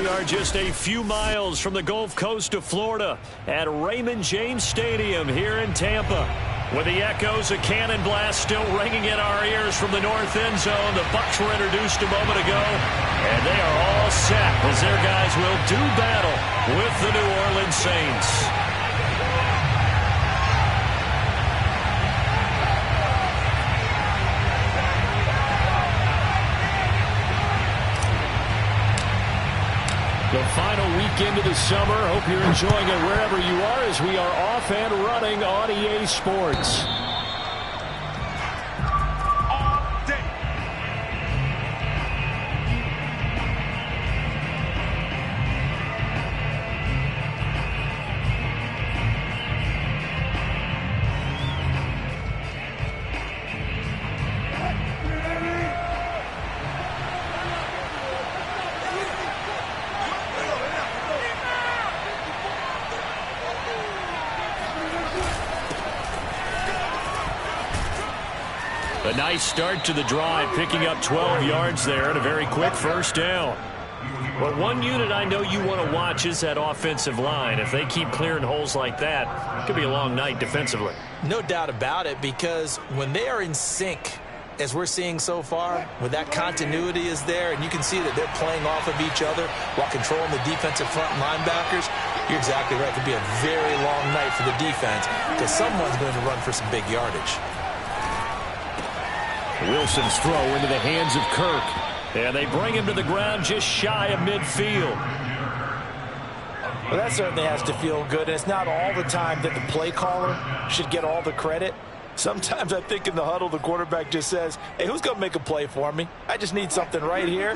We are just a few miles from the Gulf Coast of Florida at Raymond James Stadium here in Tampa. With the echoes of cannon blast still ringing in our ears from the north end zone, the Bucs were introduced a moment ago, and they are all set as their guys will do battle with the New Orleans Saints. The final weekend of the summer. Hope you're enjoying it wherever you are as we are off and running on EA Sports. A nice start to the drive, picking up 12 yards there and a very quick first down. But one unit I know you want to watch is that offensive line. If they keep clearing holes like that, it could be a long night defensively. No doubt about it, because when they are in sync, as we're seeing so far, when that continuity is there and you can see that they're playing off of each other while controlling the defensive front linebackers, you're exactly right. It could be a very long night for the defense because someone's going to run for some big yardage. Wilson's throw into the hands of Kirk. And they bring him to the ground just shy of midfield. Well, that certainly has to feel good. And it's not all the time that the play caller should get all the credit. Sometimes I think in the huddle, the quarterback just says, hey, who's going to make a play for me? I just need something right here.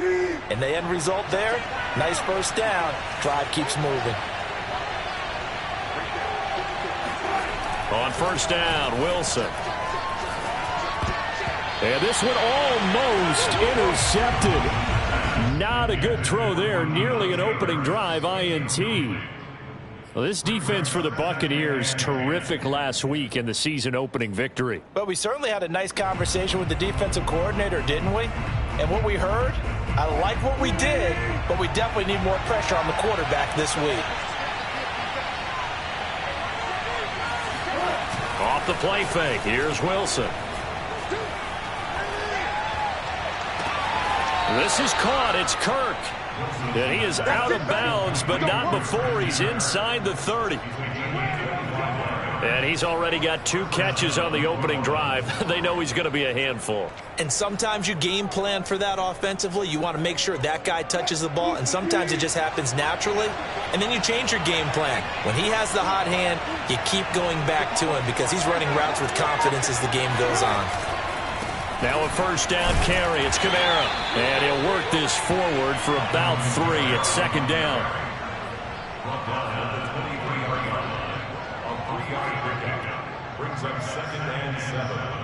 And the end result there, nice first down. Drive keeps moving. On first down, Wilson. And this one almost intercepted. Not a good throw there. Nearly an opening drive INT. Well, this defense for the Buccaneers, terrific last week in the season-opening victory. But we certainly had a nice conversation with the defensive coordinator, didn't we? And what we heard, I like what we did, but we definitely need more pressure on the quarterback this week. Off the play fake, here's Wilson. This is caught. It's Kirk. And he is out of bounds, but not before he's inside the 30. And he's already got 2 catches on the opening drive. They know he's going to be a handful. And sometimes you game plan for that offensively. You want to make sure that guy touches the ball, and sometimes it just happens naturally. And then you change your game plan. When he has the hot hand, you keep going back to him because he's running routes with confidence as the game goes on. Now a first down carry. It's Kamara. And he'll work this forward for about 3 at second down. Brings up 2nd and 7.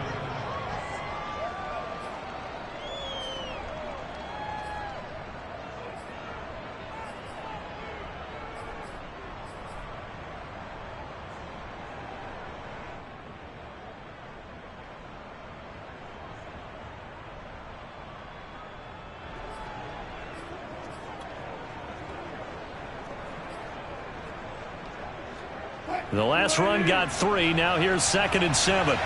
The last run got 3. Now here's 2nd and 7.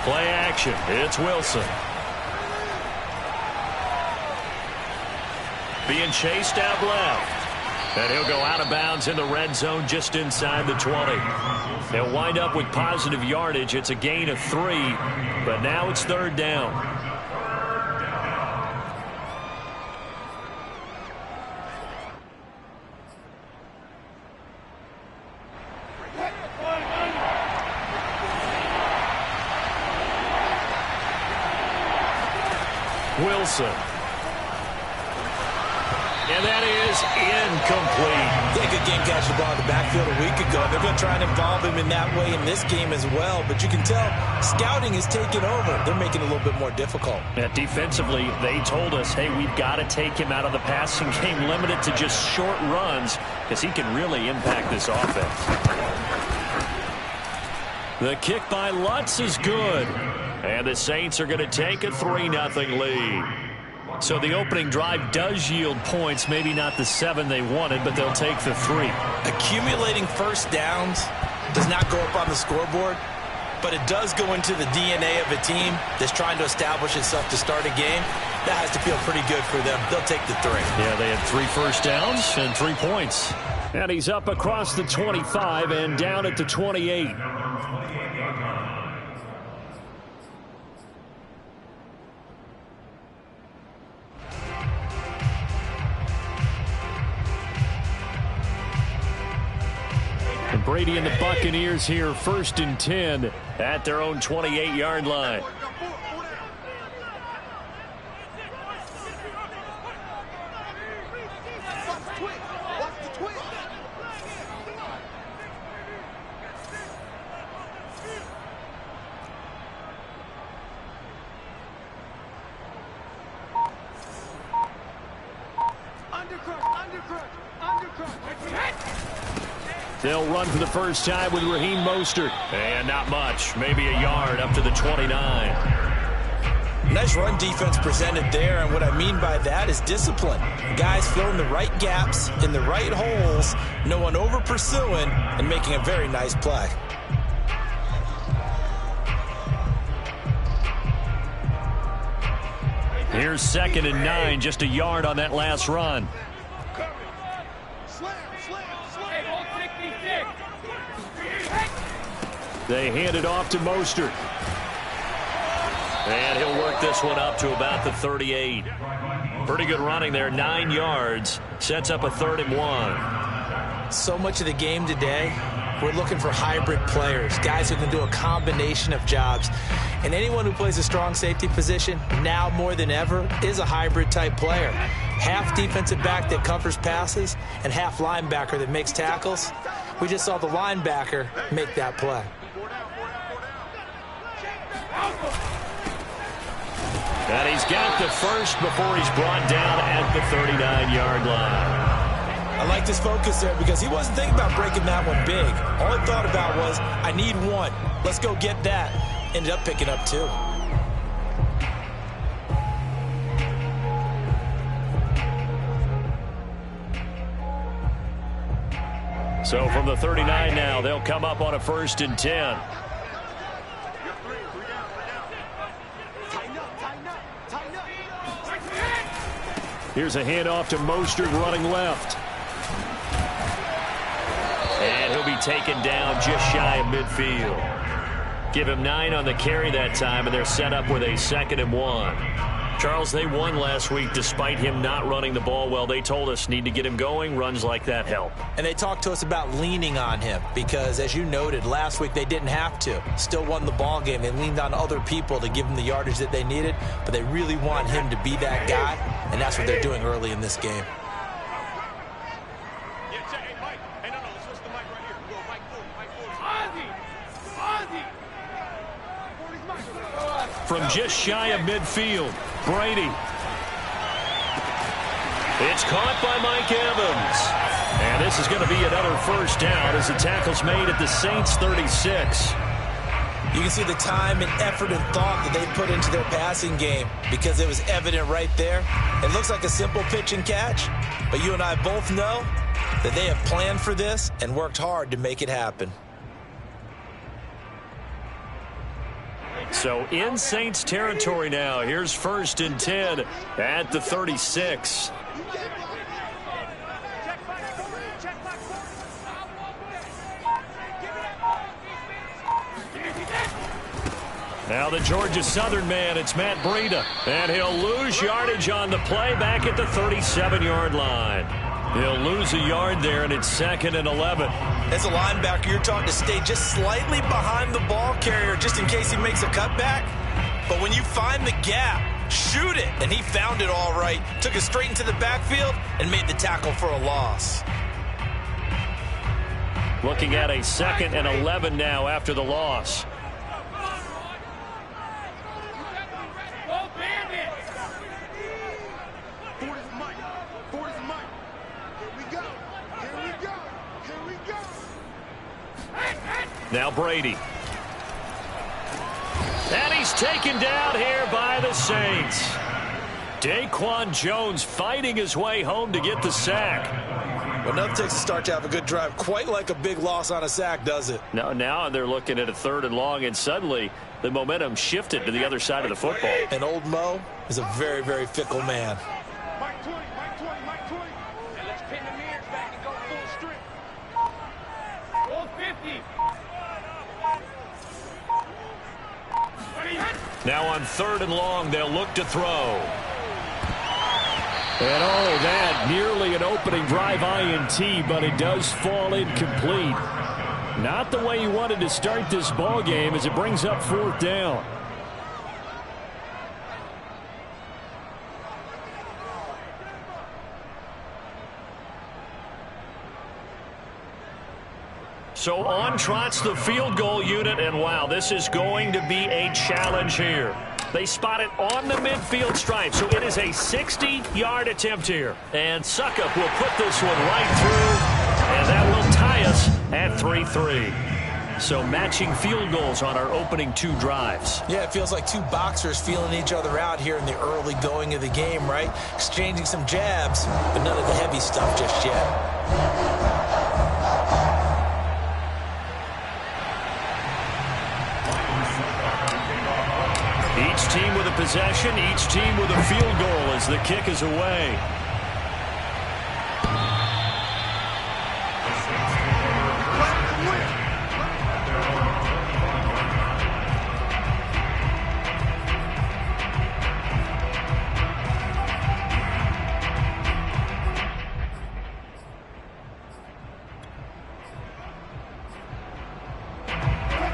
Play action. It's Wilson. Being chased out left. And he'll go out of bounds in the red zone just inside the 20. He'll wind up with positive yardage. It's a gain of 3. But now it's 3rd down. Wilson. And that is incomplete. Yeah, good game catching the ball in the backfield a week ago. They're going to try and involve him in that way in this game as well. But you can tell scouting is taking over. They're making it a little bit more difficult. Yeah, defensively, they told us, hey, we've got to take him out of the passing game, limited to just short runs, because he can really impact this offense. The kick by Lutz is good. And the Saints are going to take a 3-0 lead. So the opening drive does yield points, maybe not the 7 they wanted, but they'll take the 3. Accumulating first downs does not go up on the scoreboard, but it does go into the DNA of a team that's trying to establish itself to start a game. That has to feel pretty good for them. They'll take the 3. Yeah, they had 3 first downs and 3 points. And he's up across the 25 and down at the 28. And Brady and the Buccaneers here, 1st and 10 at their own 28-yard line. They'll run for the first time with Raheem Mostert. And not much. Maybe a yard up to the 29. Nice run defense presented there, and what I mean by that is discipline. Guys filling the right gaps in the right holes, no one over pursuing, and making a very nice play. Here's 2nd and 9, just a yard on that last run. They hand it off to Mostert. And he'll work this one up to about the 38. Pretty good running there, 9 yards. Sets up a 3rd and 1. So much of the game today, we're looking for hybrid players, guys who can do a combination of jobs. And anyone who plays a strong safety position, now more than ever, is a hybrid type player. Half defensive back that covers passes and half linebacker that makes tackles. We just saw the linebacker make that play. And he's got the first before he's brought down at the 39-yard line. I liked his focus there because he wasn't thinking about breaking that one big. All he thought about was, I need 1. Let's go get that. Ended up picking up 2. So from the 39 now, they'll come up on a 1st and 10. Here's a handoff to Mostert running left. And he'll be taken down just shy of midfield. Give him 9 on the carry that time, and they're set up with a 2nd and 1. Charles, they won last week despite him not running the ball well. They told us need to get him going. Runs like that help. And they talked to us about leaning on him because, as you noted, last week they didn't have to. Still won the ball game. They leaned on other people to give them the yardage that they needed, but they really want him to be that guy, and that's what they're doing early in this game. From just shy of midfield, Brady. It's caught by Mike Evans. And this is going to be another first down as the tackle's made at the Saints 36. You can see the time and effort and thought that they put into their passing game because it was evident right there. It looks like a simple pitch and catch, but you and I both know that they have planned for this and worked hard to make it happen. So in Saints territory now. Here's 1st and 10 at the 36. Now the Georgia Southern man, it's Matt Breida. And he'll lose yardage on the play back at the 37-yard line. He'll lose a yard there, and it's 2nd and 11. As a linebacker, you're taught to stay just slightly behind the ball carrier just in case he makes a cutback. But when you find the gap, shoot it. And he found it all right. Took it straight into the backfield and made the tackle for a loss. Looking at a 2nd and 11 now after the loss. Now Brady. And he's taken down here by the Saints. Daquan Jones fighting his way home to get the sack. Well, nothing takes a start to have a good drive quite like a big loss on a sack, does it? No, now they're looking at a 3rd and long, and suddenly the momentum shifted to the other side of the football. And old Mo is a very, very fickle man. Mike 20, Mike 20, Mike 20. And let's pin the mirrors back and go full strip. Full 50. Now on 3rd and long, they'll look to throw. And oh, that nearly an opening drive INT, but it does fall incomplete. Not the way you wanted to start this ball game as it brings up 4th down. So on trots the field goal unit, and wow, this is going to be a challenge here. They spot it on the midfield stripe, so it is a 60-yard attempt here. And Suckup will put this one right through, and that will tie us at 3-3. So matching field goals on our opening 2 drives. Yeah, it feels like 2 boxers feeling each other out here in the early going of the game, right? Exchanging some jabs, but none of the heavy stuff just yet. Each team with a possession, each team with a field goal as the kick is away.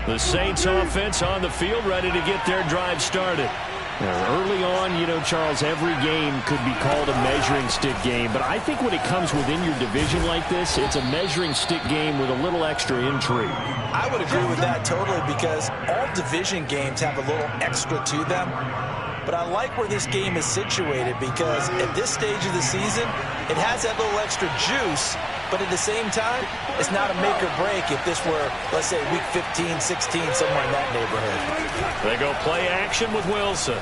The Saints offense on the field, ready to get their drive started. Now, early on, you know, Charles, every game could be called a measuring stick game. But I think when it comes within your division like this, it's a measuring stick game with a little extra intrigue. I would agree with that totally because all division games have a little extra to them. But I like where this game is situated because at this stage of the season, it has that little extra juice. But at the same time, it's not a make or break if this were, let's say, week 15, 16, somewhere in that neighborhood. They go play action with Wilson.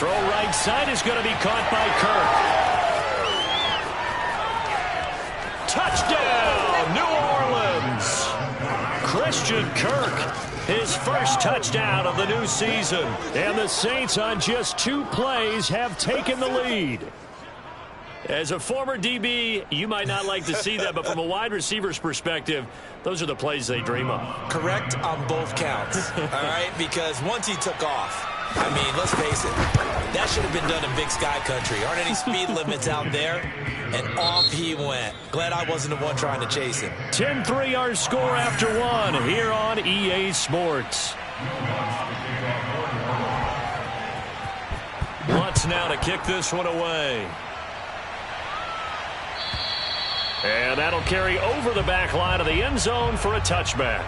Throw right side is going to be caught by Kirk. Touchdown, New Orleans. Christian Kirk, his first touchdown of the new season. And the Saints on just 2 plays have taken the lead. As a former DB, you might not like to see that, but from a wide receiver's perspective, those are the plays they dream of. Correct on both counts, all right? Because once he took off, I mean, let's face it, that should have been done in Big Sky Country. Aren't any speed limits out there? And off he went. Glad I wasn't the one trying to chase him. 10-3 our score after 1 here on EA Sports. Lutz now to kick this one away. And that'll carry over the back line of the end zone for a touchback.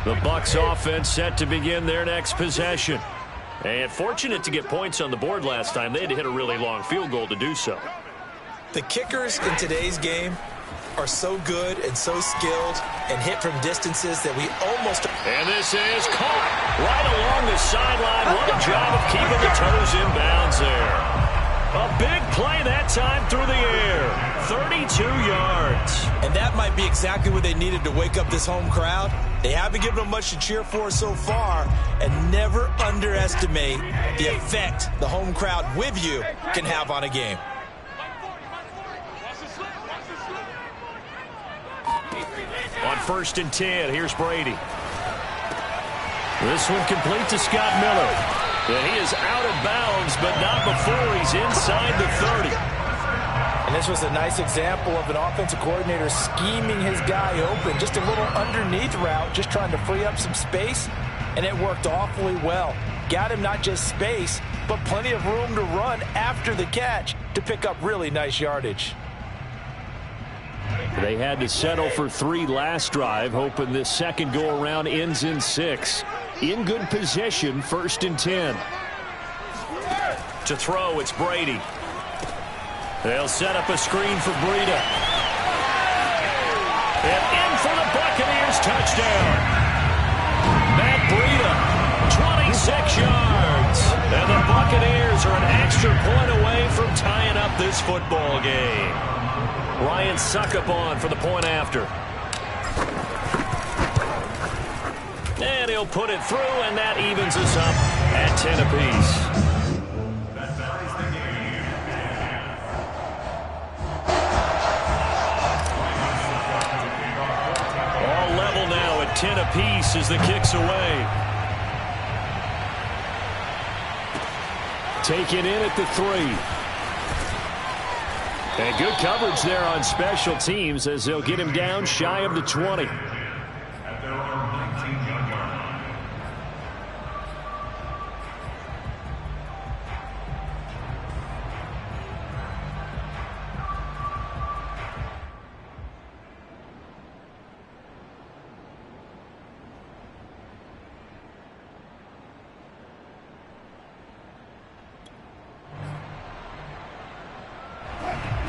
The Bucs offense set to begin their next possession. And fortunate to get points on the board last time. They had to hit a really long field goal to do so. The kickers in today's game are so good and so skilled and hit from distances that we almost... And this is caught right along the sideline. What a job of keeping the toes in bounds there. A big play that time through the air. 32 yards. And that might be exactly what they needed to wake up this home crowd. They haven't given them much to cheer for so far, and never underestimate the effect the home crowd with you can have on a game. On 1st and 10, here's Brady. This one complete to Scott Miller. And he is out of bounds, but not before he's inside the 30. And this was a nice example of an offensive coordinator scheming his guy open. Just a little underneath route, just trying to free up some space, and it worked awfully well. Got him not just space, but plenty of room to run after the catch to pick up really nice yardage. They had to settle for 3 last drive, hoping this second go-around ends in 6. In good position, 1st and 10. To throw, it's Brady. They'll set up a screen for Breida. And in for the Buccaneers touchdown. Matt Breida, 26 yards. And the Buccaneers are an extra point away from tying up this football game. Ryan Succop for the point after. And he'll put it through, and that evens us up at 10 apiece. All level now at 10 apiece as the kick's away. Taken in at the 3. And good coverage there on special teams as they'll get him down shy of the 20.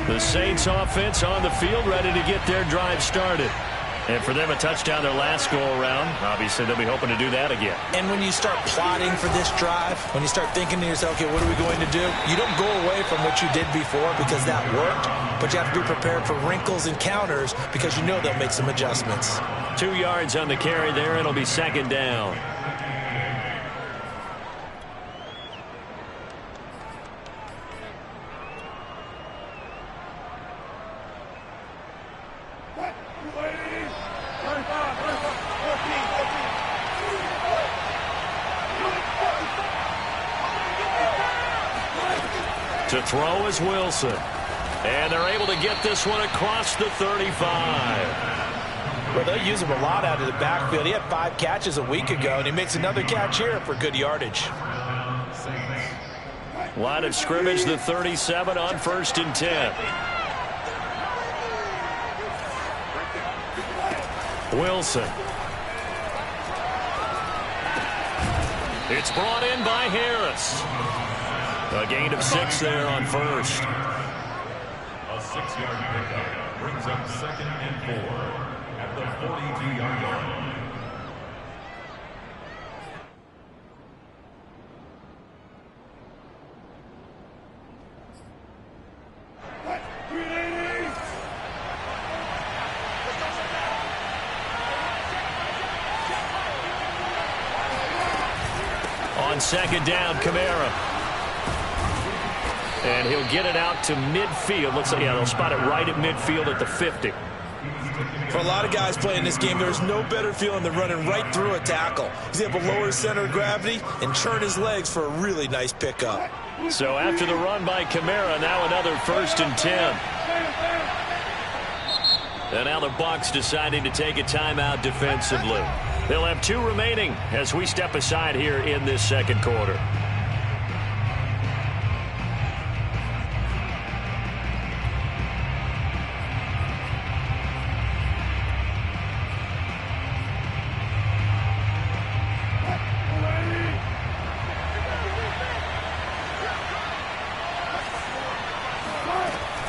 The Saints offense on the field, ready to get their drive started. And for them, a touchdown their last go-around. Obviously, they'll be hoping to do that again. And when you start plotting for this drive, when you start thinking to yourself, okay, what are we going to do? You don't go away from what you did before because that worked, but you have to be prepared for wrinkles and counters because you know they'll make some adjustments. 2 yards on the carry there, and it'll be second down. To throw is Wilson. And they're able to get this one across the 35. Well, they'll use him a lot out of the backfield. He had 5 catches a week ago, and he makes another catch here for good yardage. Line of scrimmage, the 37 on 1st and 10. Wilson. It's brought in by Harris. A gain of 6 there on 1st. A 6-yard pickup brings up 2nd and 4 at the 42-yard line. On 2nd down, Kamara. And he'll get it out to midfield. Looks like, yeah, they'll spot it right at midfield at the 50. For a lot of guys playing this game, there's no better feeling than running right through a tackle. He's able to lower his center of gravity and turn his legs for a really nice pickup. So after the run by Kamara, now another 1st and 10. And now the Bucs deciding to take a timeout defensively. They'll have 2 remaining as we step aside here in this second quarter.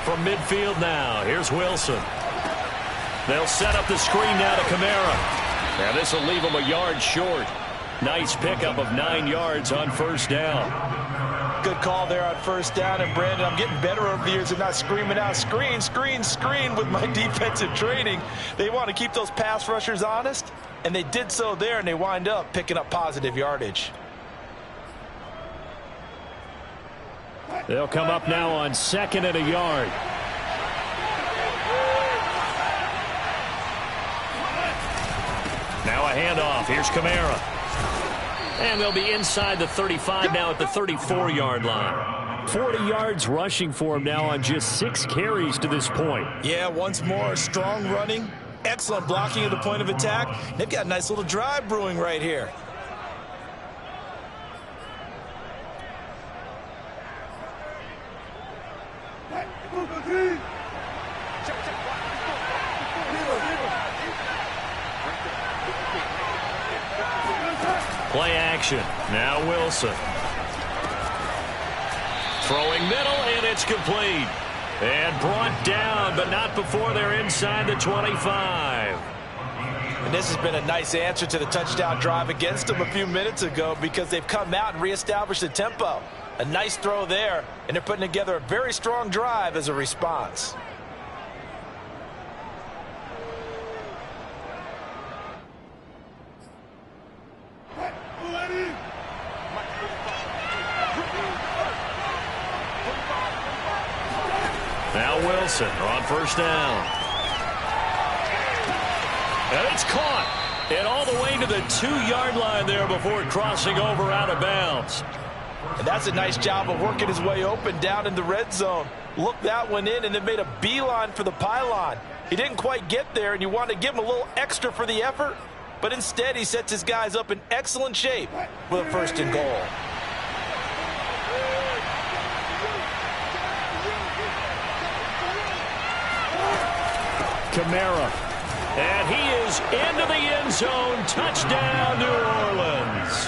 From midfield now, here's Wilson. They'll set up the screen now to Kamara. Now this will leave him a yard short. Nice pickup of 9 yards on 1st down. Good call there on 1st down. And Brandon, I'm getting better over the years of not screaming out screen, screen, screen with my defensive training. They want to keep those pass rushers honest, and they did so there, and they wind up picking up positive yardage. They'll come up now on 2nd and a yard. Now a handoff. Here's Kamara. And they'll be inside the 35 now at the 34-yard line. 40 yards rushing for him now on just 6 carries to this point. Yeah, once more, strong running, excellent blocking at the point of attack. They've got a nice little drive brewing right here. Play action. Now Wilson. Throwing middle, and it's complete. And brought down, but not before they're inside the 25. And this has been a nice answer to the touchdown drive against them a few minutes ago because they've come out and reestablished the tempo. A nice throw there, and they're putting together a very strong drive as a response. Now Wilson on first down. And it's caught. And all the way to the 2-yard line there before crossing over out of bounds. And that's a nice job of working his way open down in the red zone. Looked that one in and then made a beeline for the pylon. He didn't quite get there, and you want to give him a little extra for the effort. But instead, he sets his guys up in excellent shape with a 1st and goal. Kamara. And he is into the end zone. Touchdown, New Orleans.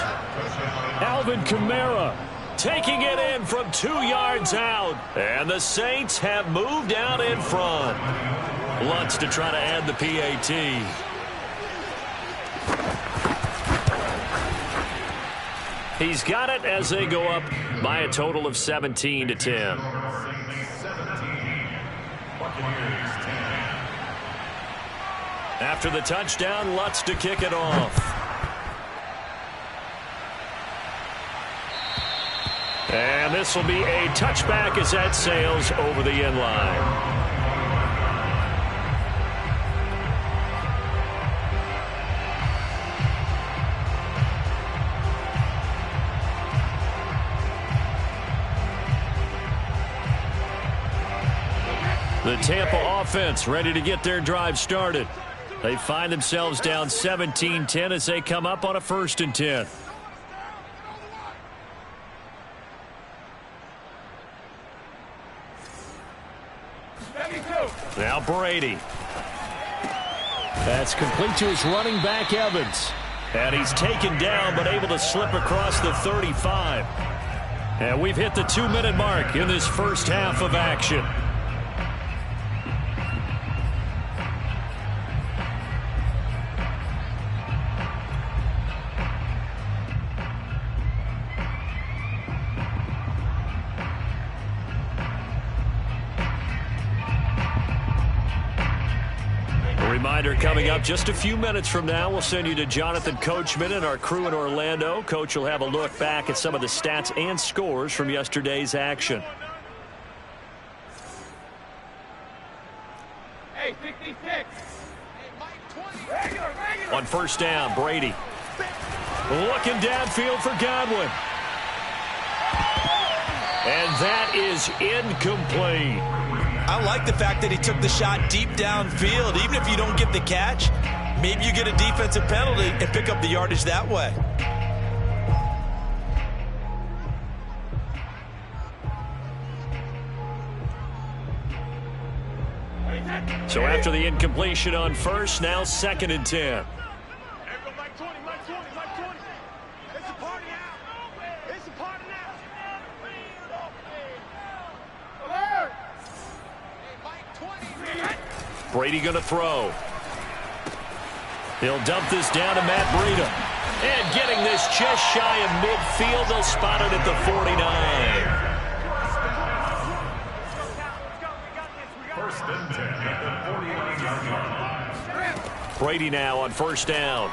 Alvin Kamara taking it in from 2 yards out. And the Saints have moved out in front. Lutz to try to add the PAT. He's got it as they go up by a total of 17-10. After the touchdown, Lutz to kick it off. And this will be a touchback as that sails over the end line. The Tampa offense ready to get their drive started. They find themselves down 17-10 as they come up on a 1st and 10. Now Brady. That's complete to his running back, Evans. And he's taken down but able to slip across the 35. And we've hit the 2-minute mark in this first half of action. Reminder coming up just a few minutes from now, we'll send you to Jonathan Coachman and our crew in Orlando. Coach will have a look back at some of the stats and scores from yesterday's action. Hey, 66. On first down, Brady. Looking downfield for Godwin. And that is incomplete. I like the fact that he took the shot deep downfield. Even if you don't get the catch, maybe you get a defensive penalty and pick up the yardage that way. So after the incompletion on first, now 2nd and 10. Brady going to throw. He'll dump this down to Matt Breida. And getting this just shy of midfield, they'll spot it at the 49. First and 10 at the 49-yard line. Brady now on first down.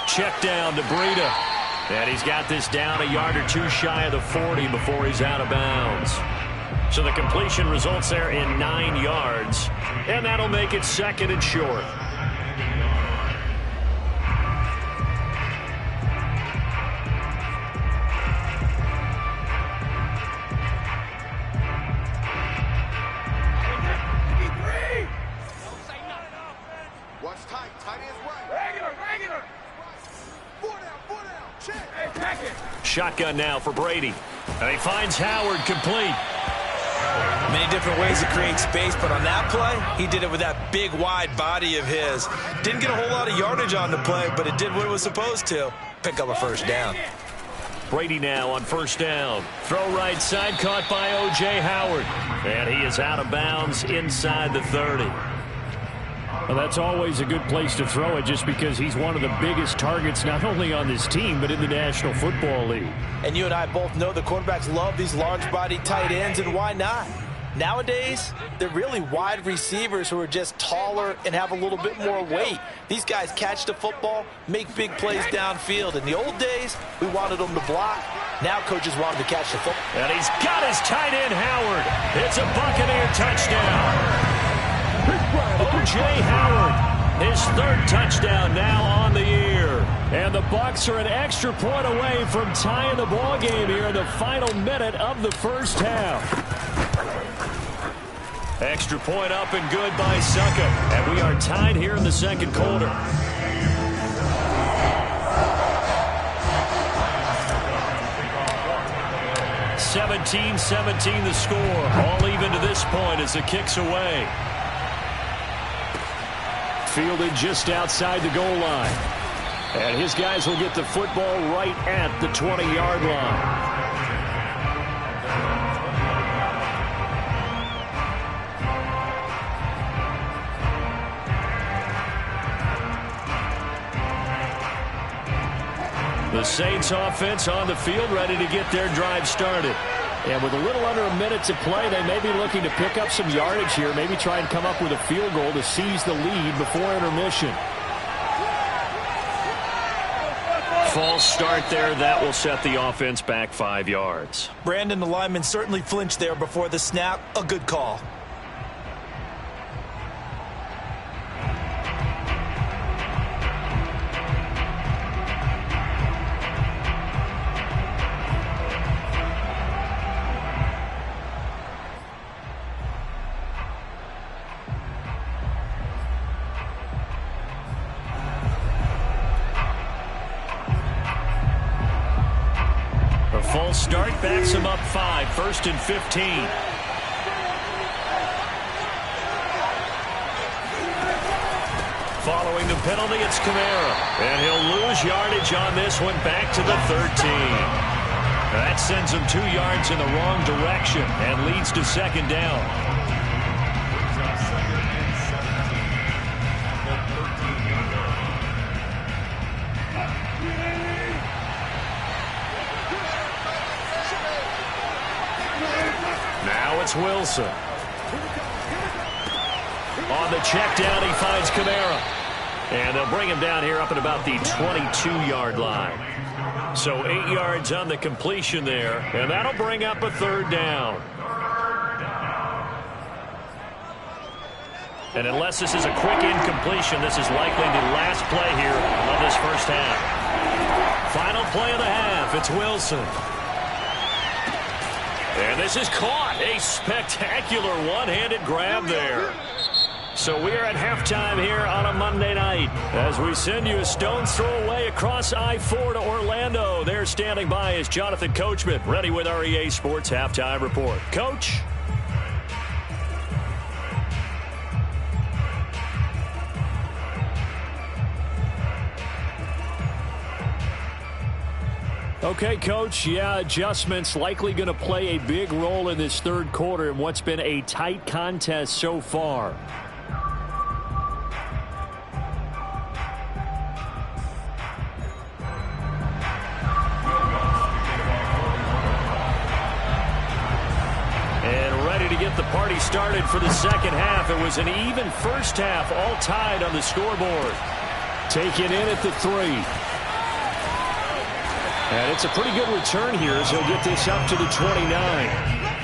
Check down to Breida. And he's got this down a yard or two shy of the 40 before he's out of bounds. So the completion results there in 9 yards. And that'll make it 2nd and short. Watch tight. Tight ends right. Regular. 4 down. Check. Hey, check it. Shotgun now for Brady. And he finds Howard complete. Many different ways to create space, but on that play, he did it with that big, wide body of his. Didn't get a whole lot of yardage on the play, but it did what it was supposed to. Pick up a first down. Brady now on first down. Throw right side, caught by O.J. Howard. And he is out of bounds inside the 30. Well, that's always a good place to throw it just because he's one of the biggest targets not only on this team but in the National Football League. And you and I both know the quarterbacks love these large-body tight ends, and why not? Nowadays, they're really wide receivers who are just taller and have a little bit more weight. These guys catch the football, make big plays downfield. In the old days, we wanted them to block. Now coaches want them to catch the football. And he's got his tight end, Howard. It's a Buccaneer touchdown. O.J. Howard, his third touchdown now on the year. And the Bucs are an extra point away from tying the ball game here in the final minute of the first half. Extra point up and good by Succa. And we are tied here in the second quarter. (17-17) the score. All even to this point as the kick's away. Fielded just outside the goal line. And his guys will get the football right at the 20-yard line. The Saints offense on the field, ready to get their drive started. And with a little under a minute to play, they may be looking to pick up some yardage here, maybe try and come up with a field goal to seize the lead before intermission. False start there. That will set the offense back 5 yards. Brandon, the lineman certainly flinched there before the snap. A good call. False start backs him up 5, 1st and 15. Following the penalty, it's Kamara. And he'll lose yardage on this one, back to the 13. That sends him 2 yards in the wrong direction and leads to second down. It's Wilson. On the check down, he finds Kamara. And they'll bring him down here up at about the 22-yard line. So 8 yards on the completion there, and that'll bring up a third down. And unless this is a quick incompletion, this is likely the last play here of this first half. Final play of the half, it's Wilson. And this is caught. A spectacular one-handed grab there. So we are at halftime here on a Monday night as we send you a stone's throw away across I-4 to Orlando. There standing by is Jonathan Coachman, ready with our EA Sports Halftime Report. Coach? Okay, Coach, yeah, adjustments likely going to play a big role in this third quarter in what's been a tight contest so far. And ready to get the party started for the second half. It was an even first half, all tied on the scoreboard. Taken in at the 3. And it's a pretty good return here as he'll get this up to the 29.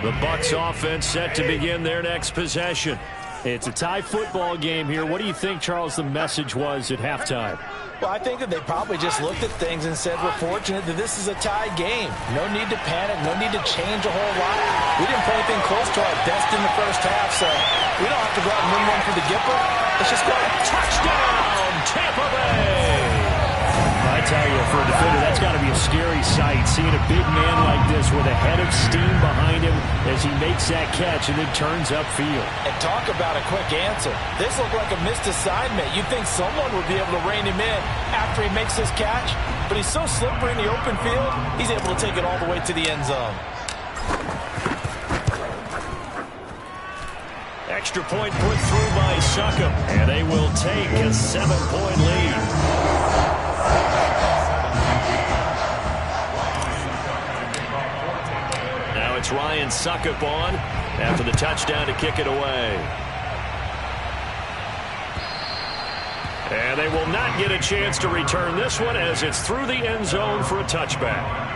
The Bucs offense set to begin their next possession. It's a tie football game here. What do you think, Charles, the message was at halftime? Well, I think that they probably just looked at things and said, we're fortunate that this is a tie game. No need to panic. No need to change a whole lot. We didn't play anything close to our best in the first half, so we don't have to go out and win one for the Gipper. Let's just go. Touchdown, Tampa Bay! I tell you, for a defender, that's got to be a scary sight, seeing a big man like this with a head of steam behind him as he makes that catch and then turns upfield. And talk about a quick answer. This looked like a missed assignment. You'd think someone would be able to rein him in after he makes this catch, but he's so slippery in the open field, he's able to take it all the way to the end zone. Extra point put through by Succop, and they will take a 7-point lead. Now it's Ryan Succop on after the touchdown to kick it away. And they will not get a chance to return this one as it's through the end zone for a touchback.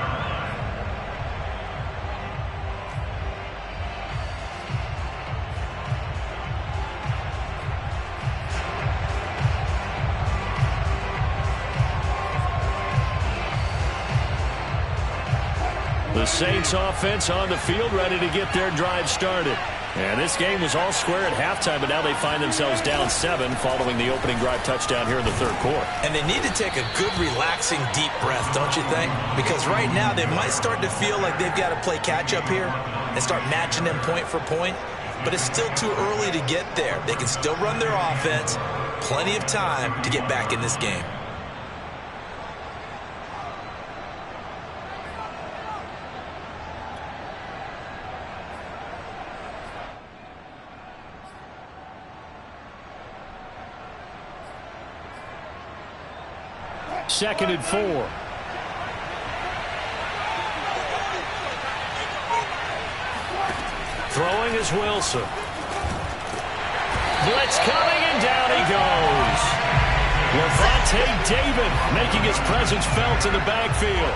The Saints offense on the field ready to get their drive started. And this game was all square at halftime, but now they find themselves down 7 following the opening drive touchdown here in the third quarter. And they need to take a good, relaxing, deep breath, don't you think? Because right now they might start to feel like they've got to play catch-up here and start matching them point for point. But it's still too early to get there. They can still run their offense. Plenty of time to get back in this game. Second and 4. Throwing is Wilson. Blitz coming, and down he goes. Levante David making his presence felt in the backfield.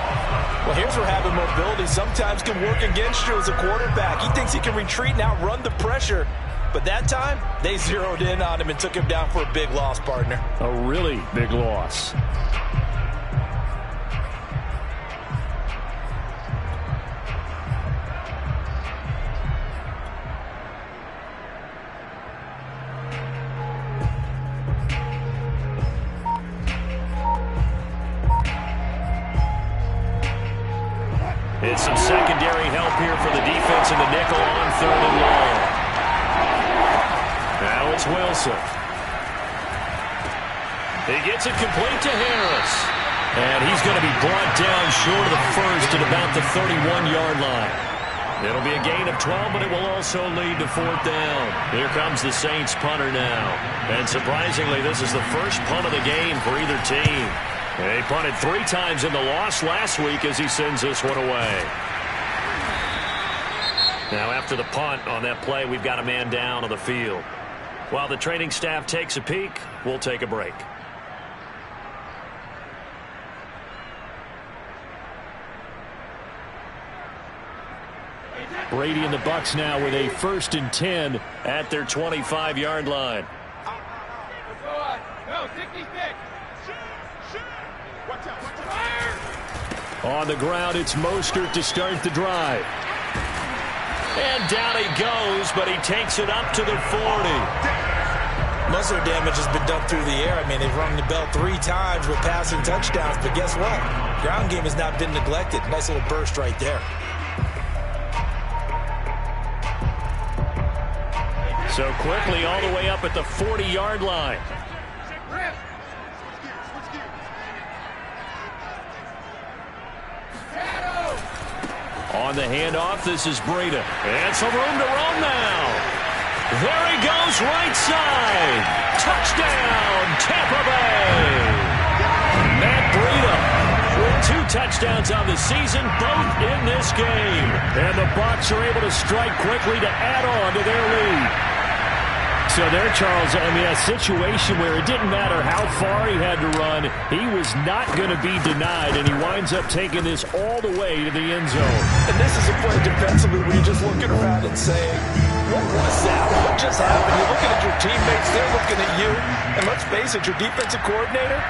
Well, here's where having mobility sometimes can work against you as a quarterback. He thinks he can retreat and outrun the pressure. But that time, they zeroed in on him and took him down for a big loss, partner. A really big loss. It's some secondary help here for the defense in the nickel on 3rd and long. Now it's Wilson. He gets it complete to Harris. And he's going to be brought down short of the first at about the 31-yard line. It'll be a gain of 12, but it will also lead to 4th down. Here comes the Saints punter now. And surprisingly, this is the first punt of the game for either team. He punted 3 times in the loss last week as he sends this one away. Now after the punt on that play, we've got a man down on the field. While the training staff takes a peek, we'll take a break. Brady and the Bucs now with a 1st and 10 at their 25-yard line. On the ground, it's Mostert to start the drive. And down he goes, but he takes it up to the 40. Most of their damage has been done through the air. I mean, they've rung the bell 3 times with passing touchdowns, but guess what? Ground game has not been neglected. Nice little burst right there. So quickly all the way up at the 40-yard line. On the handoff, this is Breida. And some room to roam now. There he goes, right side. Touchdown, Tampa Bay. Matt Breida with 2 touchdowns on the season, both in this game. And the Bucs are able to strike quickly to add on to their lead. So there, Charles, I mean, a situation where it didn't matter how far he had to run, he was not going to be denied, and he winds up taking this all the way to the end zone. And this is a play defensively where you're just looking around and saying, What was that? What just happened? You're looking at your teammates. They're looking at you. And let's face it, your defensive coordinator,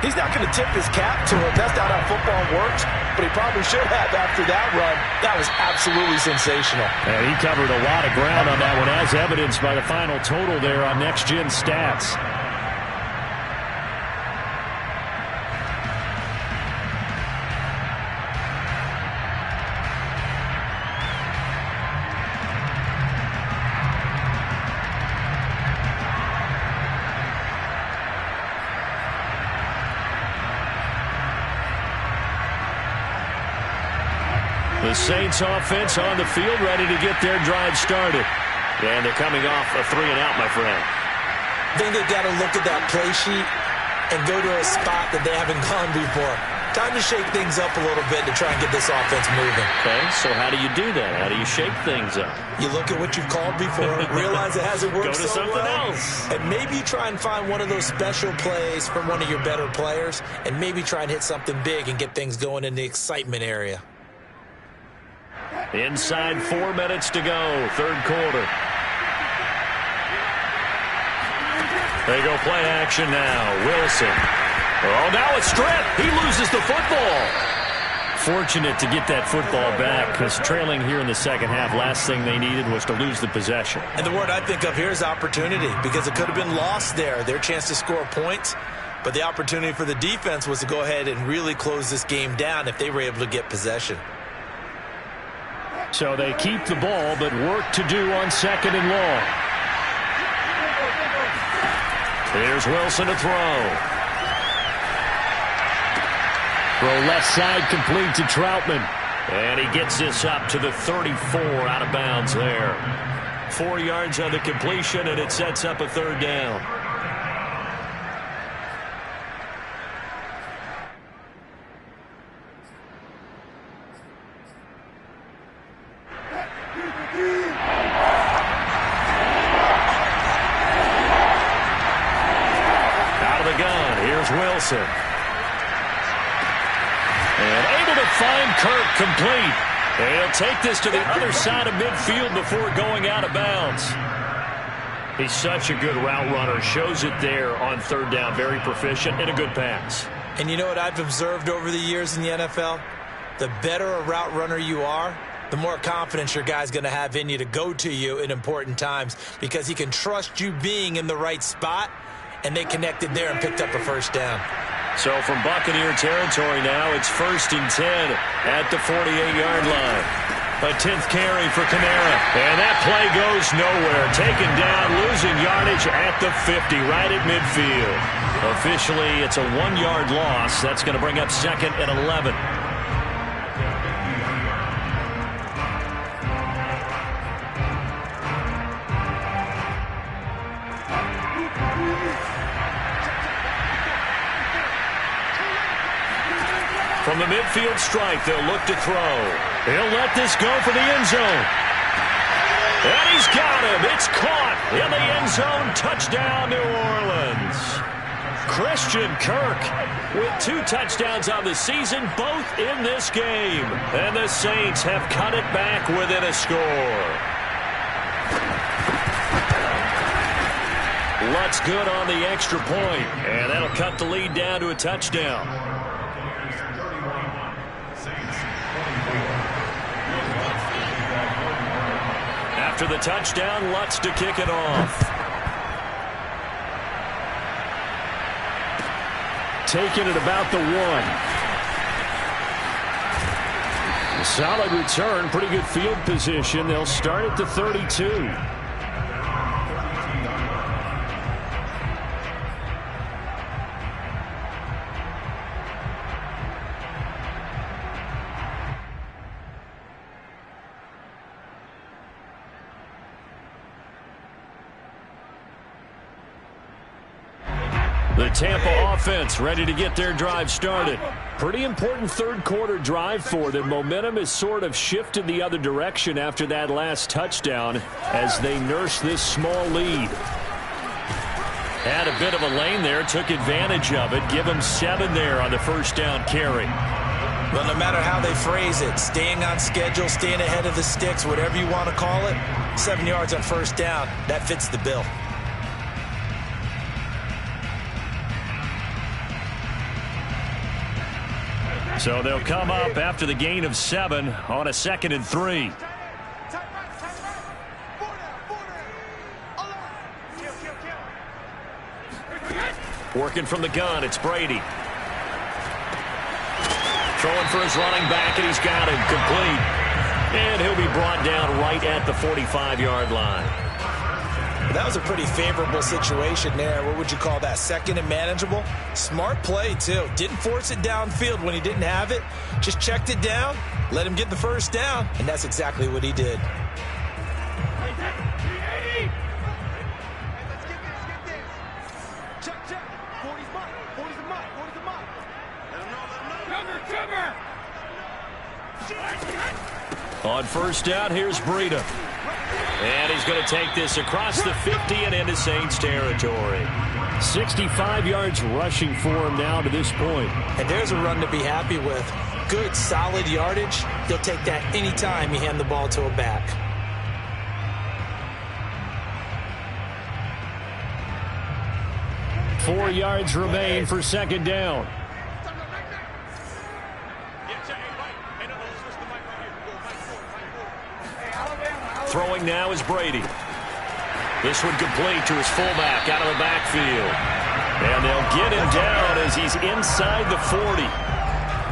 he's not going to tip his cap to him. That's not how football works. But he probably should have after that run. That was absolutely sensational. And he covered a lot of ground on that one, as evidenced by the final total there on Next Gen Stats. The Saints offense on the field, ready to get their drive started. And they're coming off a 3-and-out, my friend. I think they've got to look at that play sheet and go to a spot that they haven't gone before. Time to shake things up a little bit to try and get this offense moving. Okay, so how do you do that? How do you shake things up? You look at what you've called before, realize it hasn't worked Go to so something well, else. and maybe try and find one of those special plays from one of your better players, and maybe try and hit something big and get things going in the excitement area. Inside 4 minutes to go, third quarter. They go play action now. Wilson. Oh, now it's stripped. He loses the football. Fortunate to get that football back, because trailing here in the second half, last thing they needed was to lose the possession. And the word I think of here is opportunity, because it could have been lost there. Their chance to score points, but the opportunity for the defense was to go ahead and really close this game down if they were able to get possession. So they keep the ball, but work to do on second and long. Here's Wilson to throw. Throw left side complete to Troutman. And he gets this up to the 34, out of bounds there. 4 yards on the completion, and it sets up a third down. Wilson. And able to find Kirk complete. And he'll take this to the other side of midfield before going out of bounds. He's such a good route runner. Shows it there on third down. Very proficient and a good pass. And you know what I've observed over the years in the NFL? The better a route runner you are, the more confidence your guy's going to have in you to go to you in important times, because he can trust you being in the right spot. And they connected there and picked up a first down. So from Buccaneer territory now, it's 1st and 10 at the 48-yard line. A 10th carry for Kamara. And that play goes nowhere. Taken down, losing yardage at the 50, right at midfield. Officially, it's a 1-yard loss. That's going to bring up 2nd and 11. From the midfield strike, they'll look to throw. He'll let this go for the end zone. And he's got him. It's caught in the end zone. Touchdown, New Orleans. Christian Kirk with 2 touchdowns on the season, both in this game. And the Saints have cut it back within a score. Lutz good on the extra point, and that'll cut the lead down to a touchdown. After the touchdown, Lutz to kick it off. Taking it about the 1. Solid return, pretty good field position. They'll start at the 32. The Tampa offense ready to get their drive started. Pretty important third quarter drive for them. Momentum has sort of shifted the other direction after that last touchdown as they nurse this small lead. Had a bit of a lane there, took advantage of it. Give them 7 there on the first down carry. Well, no matter how they phrase it, staying on schedule, staying ahead of the sticks, whatever you want to call it, 7 yards on first down. That fits the bill. So they'll come up after the gain of 7 on a 2nd and 3. Working from the gun, it's Brady. Throwing for his running back, and he's got him complete. And he'll be brought down right at the 45-yard line. That was a pretty favorable situation there. What would you call that? Second and manageable? Smart play, too. Didn't force it downfield when he didn't have it. Just checked it down, let him get the first down, and that's exactly what he did. On first down, here's Breida. And he's going to take this across the 50 and into Saints territory. 65 yards rushing for him now to this point. And there's a run to be happy with. Good, solid yardage. He'll take that anytime you hand the ball to a back. Four yards remain for second down. Throwing now is Brady. This one complete to his fullback out of the backfield. And they'll get him down as he's inside the 40.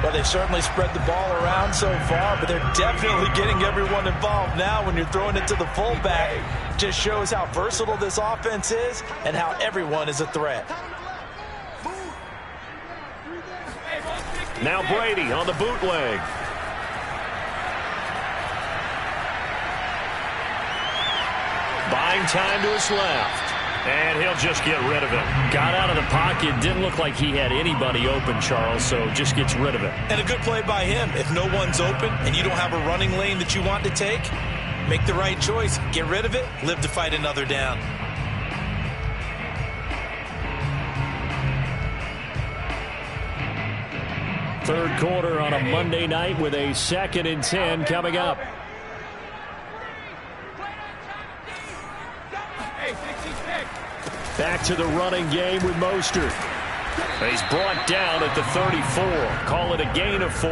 Well, they've certainly spread the ball around so far, but they're definitely getting everyone involved now when you're throwing it to the fullback. Just shows how versatile this offense is and how everyone is a threat. Now Brady on the bootleg. Buying time to his left. And he'll just get rid of it. Got out of the pocket. Didn't look like he had anybody open, Charles, so just gets rid of it. And a good play by him. If no one's open and you don't have a running lane that you want to take, make the right choice. Get rid of it. Live to fight another down. Third quarter on a Monday night with a 2nd and 10 coming up. Back to the running game with Mostert. He's brought down at the 34. Call it a gain of 4.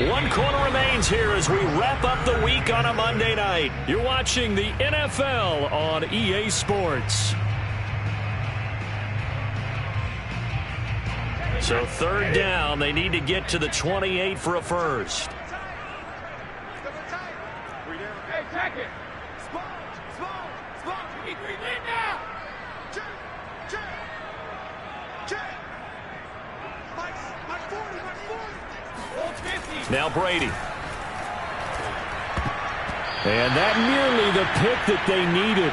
1 quarter remains here as we wrap up the week on a Monday night. You're watching the NFL on EA Sports. So third down, they need to get to the 28 for a first. Hey, check it. Now Brady. And that nearly the pick that they needed.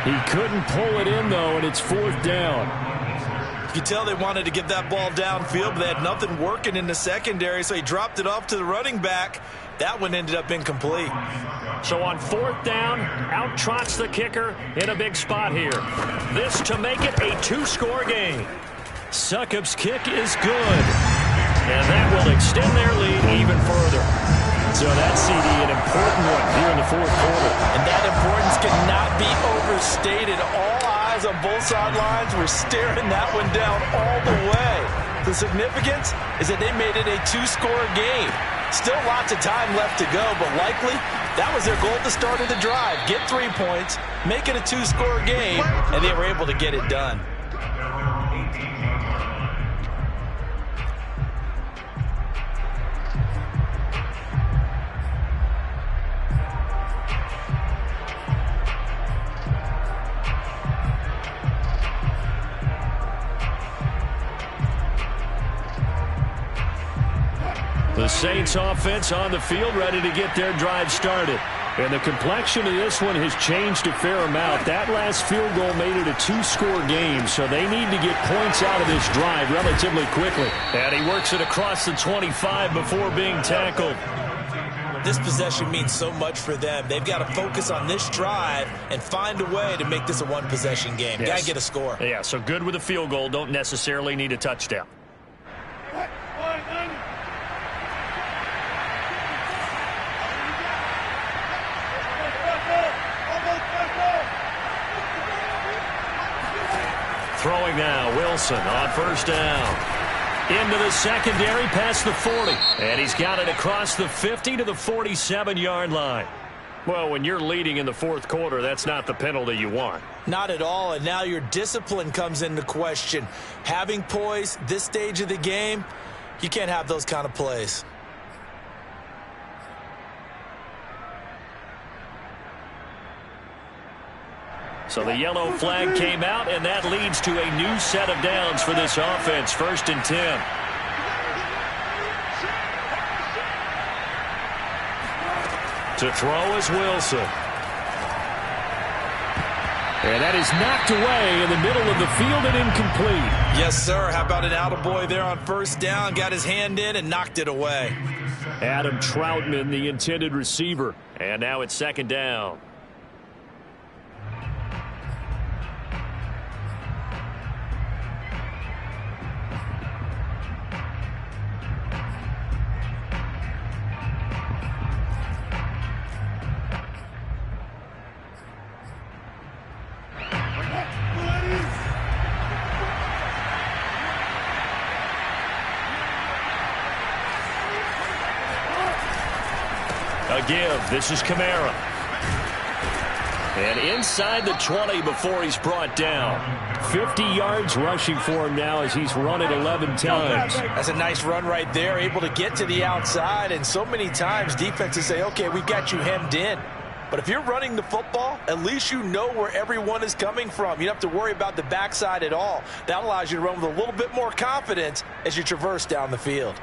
He couldn't pull it in, though, and it's fourth down. You can tell they wanted to get that ball downfield, but they had nothing working in the secondary, so he dropped it off to the running back. That one ended up incomplete. So on fourth down, out trots the kicker in a big spot here. This to make it a 2-score game. Succop's kick is good. And that will extend their lead even further. So that CD, an important one here in the fourth quarter. And that importance cannot be overstated. All eyes on both sidelines were staring that one down all the way. The significance is that they made it a 2-score game. Still lots of time left to go, but likely that was their goal at the start of the drive. Get 3 points, make it a 2-score game, and they were able to get it done. The Saints offense on the field ready to get their drive started. And the complexion of this one has changed a fair amount. That last field goal made it a 2-score game, so they need to get points out of this drive relatively quickly. And he works it across the 25 before being tackled. This possession means so much for them. They've got to focus on this drive and find a way to make this a one-possession game. Yes. Got to get a score. Yeah, so good with a field goal. Don't necessarily need a touchdown. Throwing now, Wilson on first down. Into the secondary, past the 40. And he's got it across the 50 to the 47-yard line. Well, when you're leading in the fourth quarter, that's not the penalty you want. Not at all, and now your discipline comes into question. Having poise this stage of the game, you can't have those kind of plays. So the yellow flag came out, and that leads to a new set of downs for this offense. 1st and 10. To throw is Wilson. And that is knocked away in the middle of the field and incomplete. Yes, sir. How about an attaboy there on first down? Got his hand in and knocked it away. Adam Troutman, the intended receiver. And now it's 2nd down. A give. This is Kamara. And inside the 20 before he's brought down. 50 yards rushing for him now as he's run it 11 times. That's a nice run right there, able to get to the outside. And so many times defenses say, okay, we got you hemmed in. But if you're running the football, at least you know where everyone is coming from. You don't have to worry about the backside at all. That allows you to run with a little bit more confidence as you traverse down the field.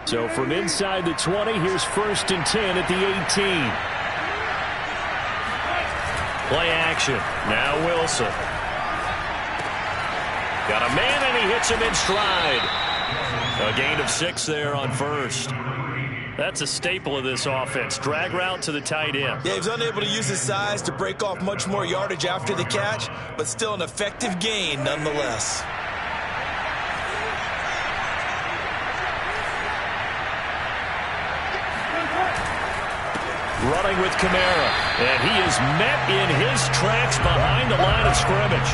So from inside the 20, here's 1st and 10 at the 18. Play action. Now Wilson. Got a man, and he hits him in stride. A gain of 6 there on first. That's a staple of this offense. Drag route to the tight end. Yeah, he's unable to use his size to break off much more yardage after the catch, but still an effective gain nonetheless. Running with Kamara, and he is met in his tracks behind the line of scrimmage.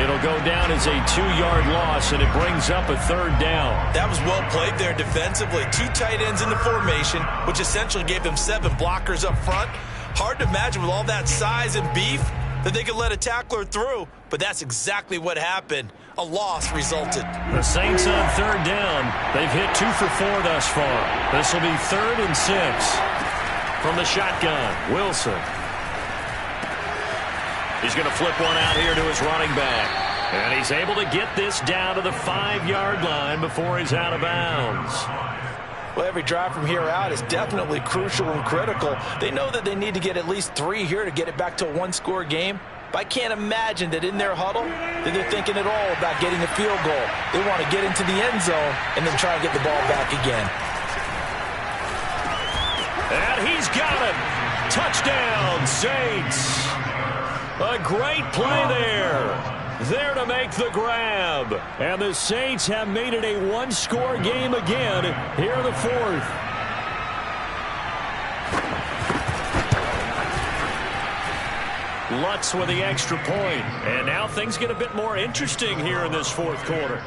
It'll go down as a 2-yard loss, and it brings up a 3rd down. That was well played there defensively. 2 tight ends in the formation, which essentially gave them 7 blockers up front. Hard to imagine with all that size and beef that they could let a tackler through, but that's exactly what happened. A loss resulted. The Saints on 3rd down. They've hit 2 for 4 thus far. This will be 3rd and 6. From the shotgun, Wilson. He's going to flip one out here to his running back. And he's able to get this down to the 5-yard line before he's out of bounds. Well, every drive from here out is definitely crucial and critical. They know that they need to get at least 3 here to get it back to a 1-score game. But I can't imagine that in their huddle that they're thinking at all about getting a field goal. They want to get into the end zone and then try and get the ball back again. And he's got it. Touchdown, Saints. A great play there. There to make the grab. And the Saints have made it a 1-score game again here in the 4th. Lutz with the extra point. And now things get a bit more interesting here in this 4th quarter.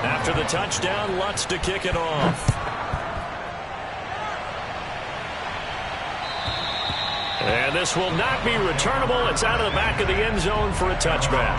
After the touchdown, Lutz to kick it off. And this will not be returnable. It's out of the back of the end zone for a touchback.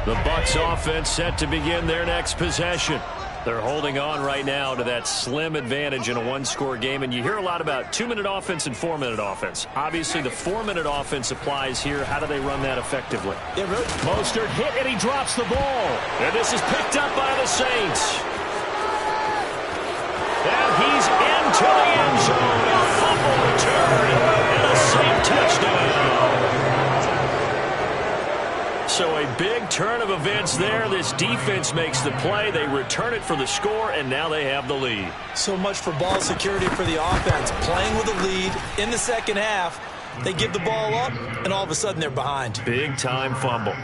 The Bucs offense set to begin their next possession. They're holding on right now to that slim advantage in a 1-score game. And you hear a lot about 2-minute offense and 4-minute offense. Obviously, the 4-minute offense applies here. How do they run that effectively? Yeah, really. Mostert hit, and he drops the ball. And this is picked up by the Saints. And he's into the end zone. A fumble return and a Saint touchdown. So a big turn of events there. This defense makes the play. They return it for the score, and now they have the lead. So much for ball security for the offense. Playing with a lead in the second half, they give the ball up, and all of a sudden they're behind. Big-time fumble.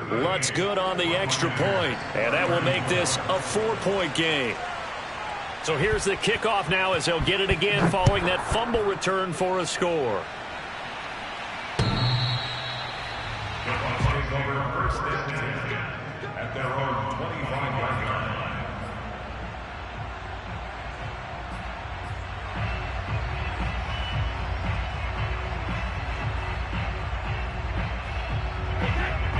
Lutz good on the extra point, and that will make this a 4-point game. So here's the kickoff now as they'll get it again following that fumble return for a score. Take over first and 10 at their own 25-yard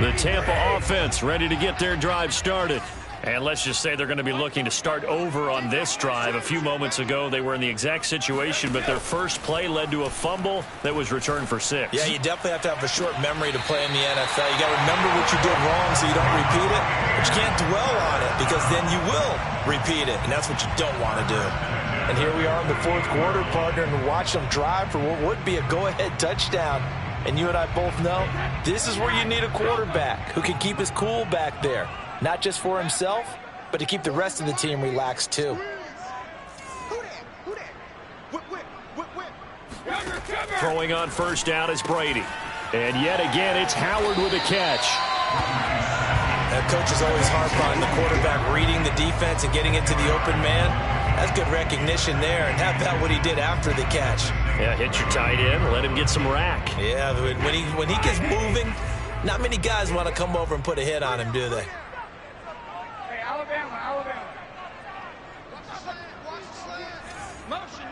line. The Tampa offense ready to get their drive started. And let's just say they're going to be looking to start over on this drive. A few moments ago, they were in the exact situation, but their first play led to a fumble that was returned for 6. Yeah, you definitely have to have a short memory to play in the NFL. You got to remember what you did wrong so you don't repeat it, but you can't dwell on it because then you will repeat it, and that's what you don't want to do. And here we are in the fourth quarter, partner, and watch them drive for what would be a go-ahead touchdown. And you and I both know this is where you need a quarterback who can keep his cool back there. Not just for himself, but to keep the rest of the team relaxed too. Throwing on first down is Brady. And yet again, it's Howard with a catch. That coach is always harp on the quarterback reading the defense and getting into the open man. That's good recognition there. And how about what he did after the catch? Yeah, hit your tight end, let him get some rack. Yeah, when he gets moving, not many guys want to come over and put a hit on him, do they? Hey, Alabama. Watch the slant. Motion.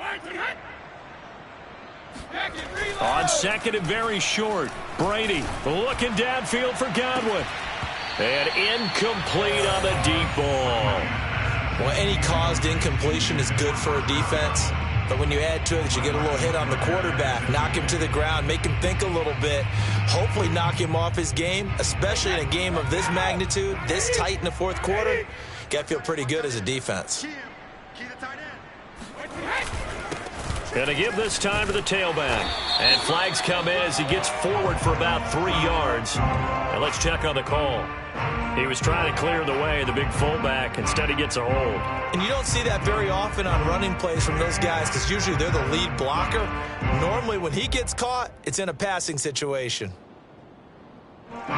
Right here. On second and very short, Brady looking downfield for Godwin. And incomplete on the deep ball. Well, any caused incompletion is good for a defense. But when you add to it that you get a little hit on the quarterback, knock him to the ground, make him think a little bit, hopefully knock him off his game, especially in a game of this magnitude, this tight in the fourth quarter, you got to feel pretty good as a defense. Going to give this time to the tailback. And flags come in as he gets forward for about 3 yards. And let's check on the call. He was trying to clear the way, the big fullback. Instead, he gets a hold. And you don't see that very often on running plays from those guys because usually they're the lead blocker. Normally, when he gets caught, it's in a passing situation.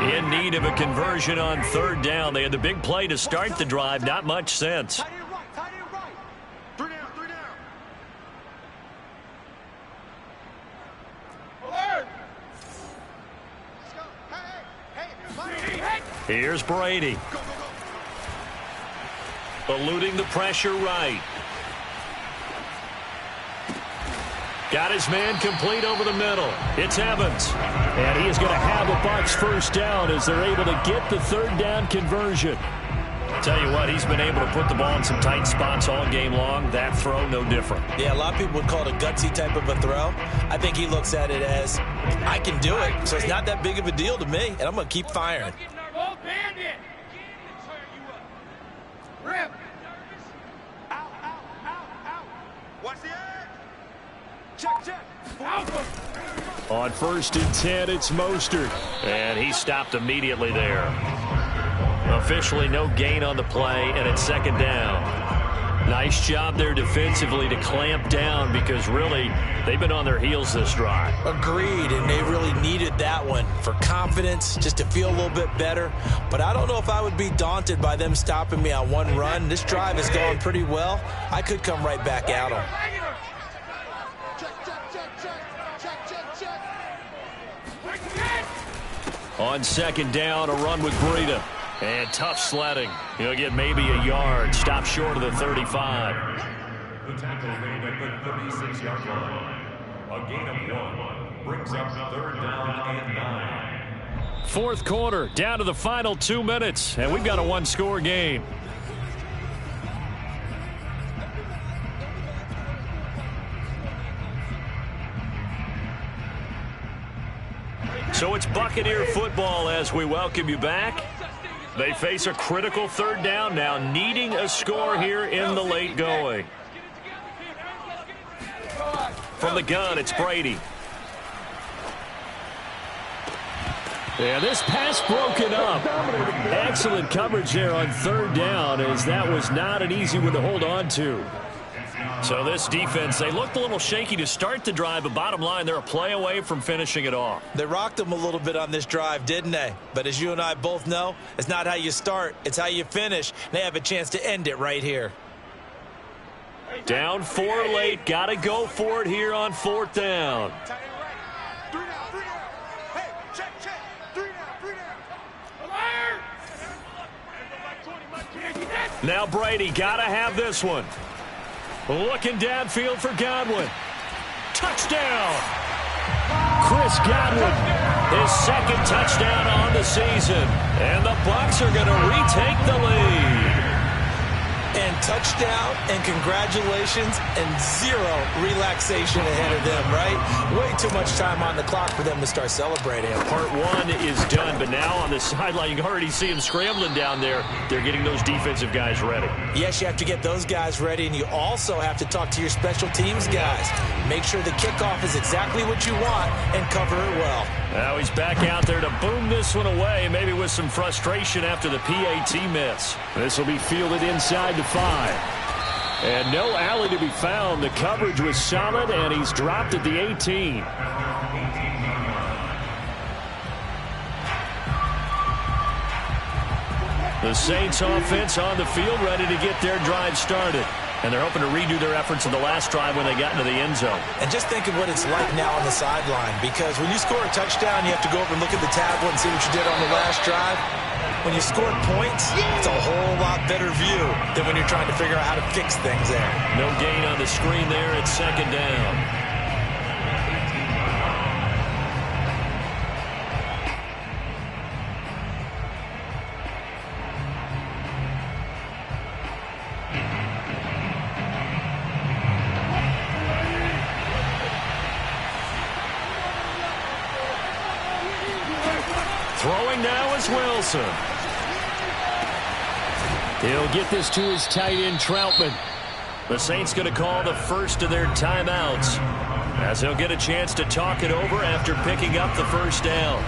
In need of a conversion on third down. They had the big play to start the drive. Not much sense. Tight end right. 3 down. Alert! Let's go. Hey. Here's Brady. Eluding the pressure right. Got his man complete over the middle. It's Evans. And he is going to have a Bucs first down as they're able to get the third down conversion. Tell you what, he's been able to put the ball in some tight spots all game long. That throw, no different. Yeah, a lot of people would call it a gutsy type of a throw. I think he looks at it as, I can do it, so it's not that big of a deal to me, and I'm going to keep firing. Go bandit! Rip! Out. Watch the edge. Check. Alpha! On first and 10, it's Mostert. And he stopped immediately there. Officially no gain on the play, and it's second down. Nice job there defensively to clamp down because really they've been on their heels this drive. Agreed, and they really needed that one for confidence, just to feel a little bit better. But I don't know if I would be daunted by them stopping me on one run. This drive has gone pretty well. I could come right back at them. Check. On second down, a run with Breida. And tough sledding. He'll get maybe a yard. Stop short of the 35. The tackle made at the 36-yard line. A gain of 1 brings up third down and 9. Fourth quarter, down to the final 2 minutes. And we've got a one-score game. So it's Buccaneer football as we welcome you back. They face a critical third down now, needing a score here in the late going. From the gun, it's Brady. And this pass broken up. Excellent coverage there on third down, as that was not an easy one to hold on to. So this defense, they looked a little shaky to start the drive, but bottom line, they're a play away from finishing it off. They rocked them a little bit on this drive, didn't they? But as you and I both know, it's not how you start, it's how you finish. They have a chance to end it right here. Down 4 late, got to go for it here on 4th down. Now Brady, got to have this one. Looking downfield for Godwin. Touchdown! Chris Godwin, his second touchdown on the season. And the Bucs are going to retake the lead. And touchdown, and congratulations, and zero relaxation ahead of them, right? Way too much time on the clock for them to start celebrating. Part 1 is done, but now on the sideline, you can already see them scrambling down there. They're getting those defensive guys ready. Yes, you have to get those guys ready, and you also have to talk to your special teams guys. Make sure the kickoff is exactly what you want and cover it well. Now he's back out there to boom this one away, maybe with some frustration after the PAT miss. This will be fielded inside the 5. And no alley to be found. The coverage was solid, and he's dropped at the 18. The Saints offense on the field, ready to get their drive started. And they're hoping to redo their efforts in the last drive when they got into the end zone. And just think of what it's like now on the sideline, because when you score a touchdown, you have to go over and look at the tablet and see what you did on the last drive. When you score points, it's a whole lot better view than when you're trying to figure out how to fix things there. No gain on the screen there. It's 2nd down. Throwing now is Wilson. He'll get this to his tight end, Troutman. The Saints going to call the first of their timeouts, as he'll get a chance to talk it over after picking up the first down.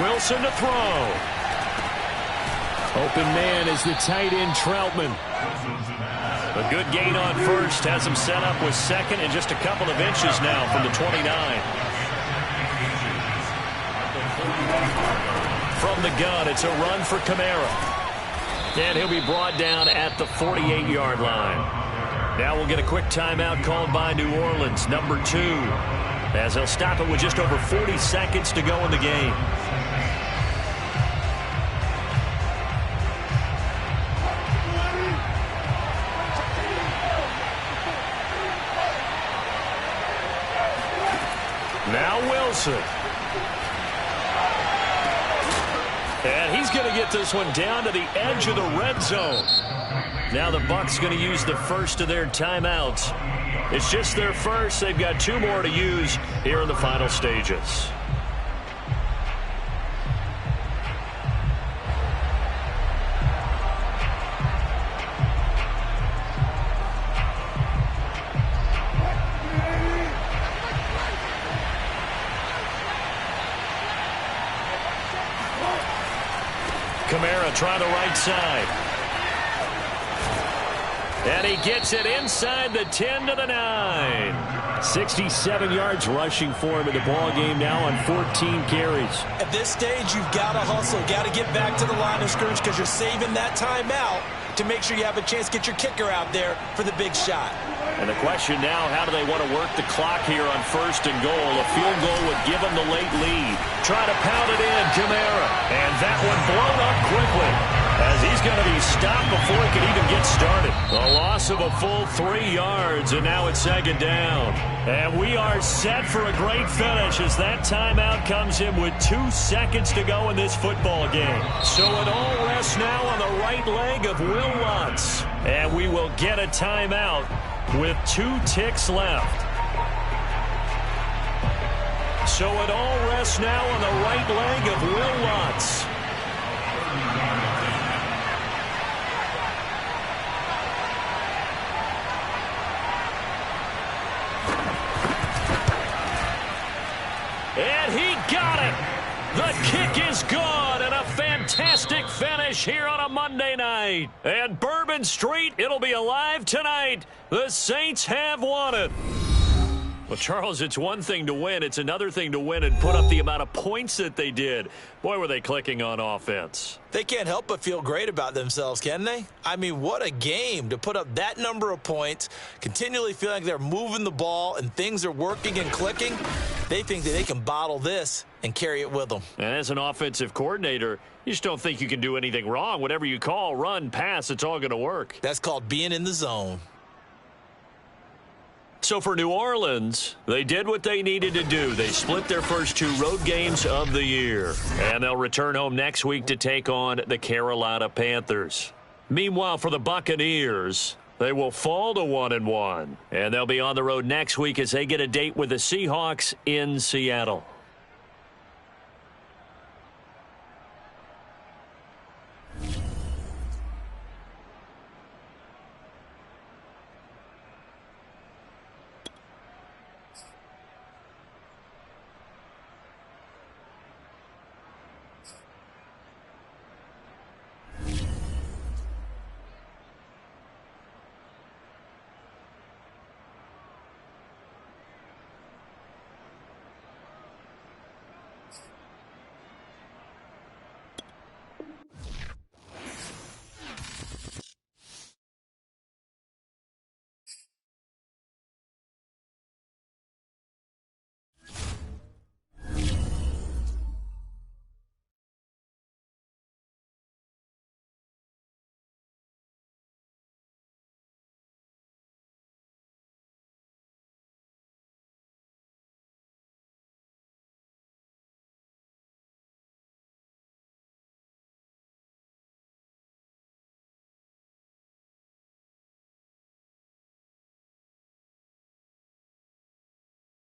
Wilson to throw. Open man is the tight end, Troutman. A good gain on first, has him set up with second and just a couple of inches now from the 29. From the gun, it's a run for Kamara. And he'll be brought down at the 48-yard line. Now we'll get a quick timeout called by New Orleans, number 2, as they'll stop it with just over 40 seconds to go in the game. Now Wilson. And he's going to get this one down to the edge of the red zone. Now the Bucs going to use the first of their timeouts. It's just their first. They've got 2 more to use here in the final stages. Kamara trying the right side. And he gets it inside the 10 to the 9. 67 yards rushing for him in the ball game now on 14 carries. At this stage, you've got to hustle. Got to get back to the line of scrimmage because you're saving that timeout to make sure you have a chance to get your kicker out there for the big shot. And the question now, how do they want to work the clock here on 1st and goal? A field goal would give them the late lead. Try to pound it in, Kamara. And that one blown up quickly, as he's going to be stopped before he can even get started. A loss of a full 3 yards, and now it's 2nd down. And we are set for a great finish as that timeout comes in with 2 seconds to go in this football game. So it all rests now on the right leg of Will Lutz. And we will get a timeout with 2 ticks left. So it all rests now on the right leg of Will Lutz. is good, and a fantastic finish here on a Monday night. And Bourbon Street, it'll be alive tonight. The Saints have won it. Well, Charles, it's one thing to win. It's another thing to win and put up the amount of points that they did. Boy, were they clicking on offense. They can't help but feel great about themselves, can they? I mean, what a game to put up that number of points, continually feeling like they're moving the ball and things are working and clicking. They think that they can bottle this and carry it with them. And as an offensive coordinator, you just don't think you can do anything wrong. Whatever you call, run, pass, it's all going to work. That's called being in the zone. So for New Orleans, they did what they needed to do. They split their first 2 road games of the year. And they'll return home next week to take on the Carolina Panthers. Meanwhile, for the Buccaneers, they will fall to 1-1. And they'll be on the road next week as they get a date with the Seahawks in Seattle.